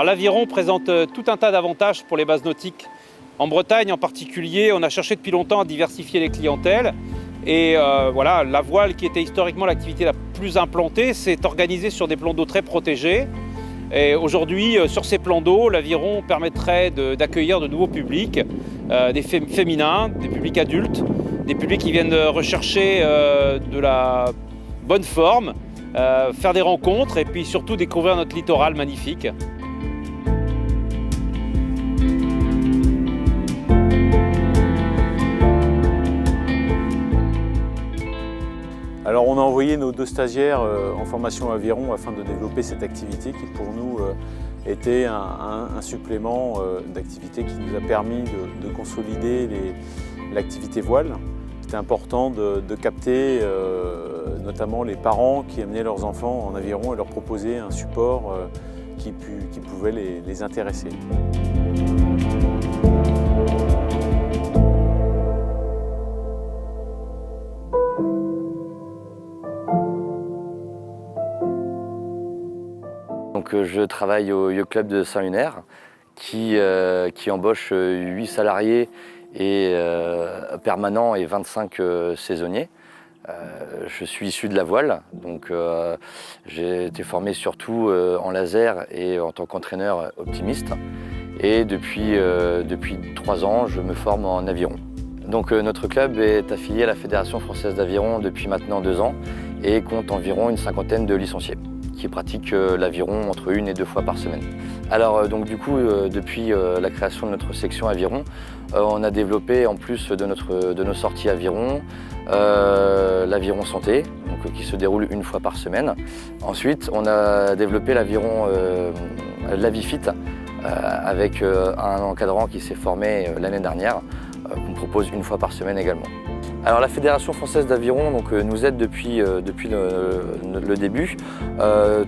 Alors l'Aviron présente tout un tas d'avantages pour les bases nautiques. En Bretagne en particulier, on a cherché depuis longtemps à diversifier les clientèles. Et voilà, la voile, qui était historiquement l'activité la plus implantée, s'est organisée sur des plans d'eau très protégés. Et aujourd'hui, sur ces plans d'eau, l'Aviron permettrait d'accueillir de nouveaux publics, des féminins, des publics adultes, des publics qui viennent rechercher de la bonne forme, faire des rencontres et puis surtout découvrir notre littoral magnifique. Alors on a envoyé nos 2 stagiaires en formation Aviron afin de développer cette activité qui pour nous était un supplément d'activité qui nous a permis de consolider l'activité voile. C'était important de capter notamment les parents qui amenaient leurs enfants en aviron et leur proposer un support qui pouvait les intéresser. Donc, je travaille au Yacht Club de Saint-Lunaire qui embauche 8 salariés et permanents et 25 saisonniers. Je suis issu de la voile, donc j'ai été formé surtout en laser et en tant qu'entraîneur optimiste. Et depuis 3 ans, je me forme en aviron. Donc notre club est affilié à la Fédération française d'aviron depuis maintenant 2 ans et compte environ une 50aine de licenciés qui pratiquent l'aviron entre 1 et 2 fois par semaine. Alors donc du coup, depuis la création de notre section aviron, on a développé en plus de nos sorties aviron, l'aviron santé, donc, qui se déroule 1 fois par semaine. Ensuite, on a développé l'aviron Lavifit avec un encadrant qui s'est formé l'année dernière, qu'on propose 1 fois par semaine également. Alors la Fédération française d'aviron nous aide depuis le début,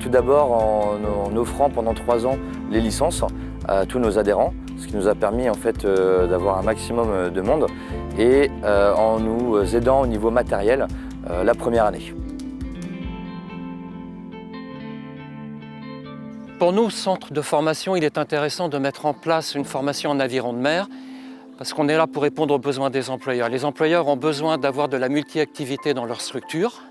tout d'abord en offrant pendant 3 ans les licences à tous nos adhérents, ce qui nous a permis en fait d'avoir un maximum de monde et en nous aidant au niveau matériel la première année. Pour nous, centre de formation, il est intéressant de mettre en place une formation en aviron de mer parce qu'on est là pour répondre aux besoins des employeurs. Les employeurs ont besoin d'avoir de la multi-activité dans leur structure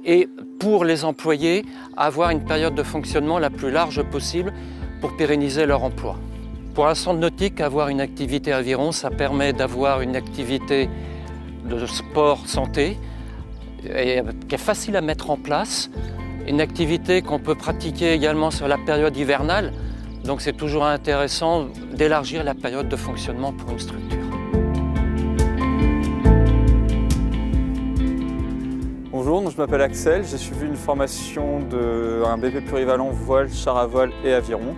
et pour les employés, avoir une période de fonctionnement la plus large possible pour pérenniser leur emploi. Pour un centre nautique, avoir une activité aviron, ça permet d'avoir une activité de sport santé et qui est facile à mettre en place, une activité qu'on peut pratiquer également sur la période hivernale. Donc c'est toujours intéressant d'élargir la période de fonctionnement pour une structure. Bonjour, je m'appelle Axel, j'ai suivi une formation d'un BP plurivalent voile, char à voile et aviron.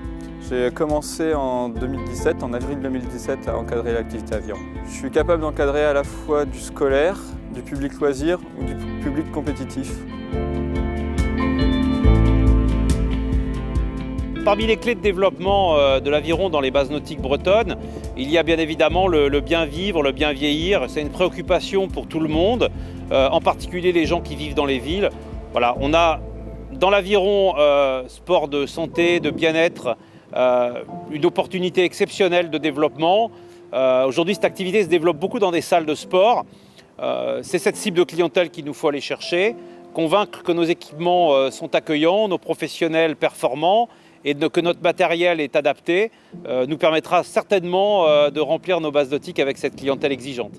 J'ai commencé en 2017, en avril 2017, à encadrer l'activité aviron. Je suis capable d'encadrer à la fois du scolaire, du public loisir ou du public compétitif. Parmi les clés de développement de l'aviron dans les bases nautiques bretonnes, il y a bien évidemment le bien vivre, le bien vieillir. C'est une préoccupation pour tout le monde, en particulier les gens qui vivent dans les villes. Voilà, on a dans l'aviron sport de santé, de bien-être, une opportunité exceptionnelle de développement. Aujourd'hui, cette activité se développe beaucoup dans des salles de sport. C'est cette cible de clientèle qu'il nous faut aller chercher, convaincre que nos équipements sont accueillants, nos professionnels performants, et que notre matériel est adapté, nous permettra certainement de remplir nos bases nautiques avec cette clientèle exigeante.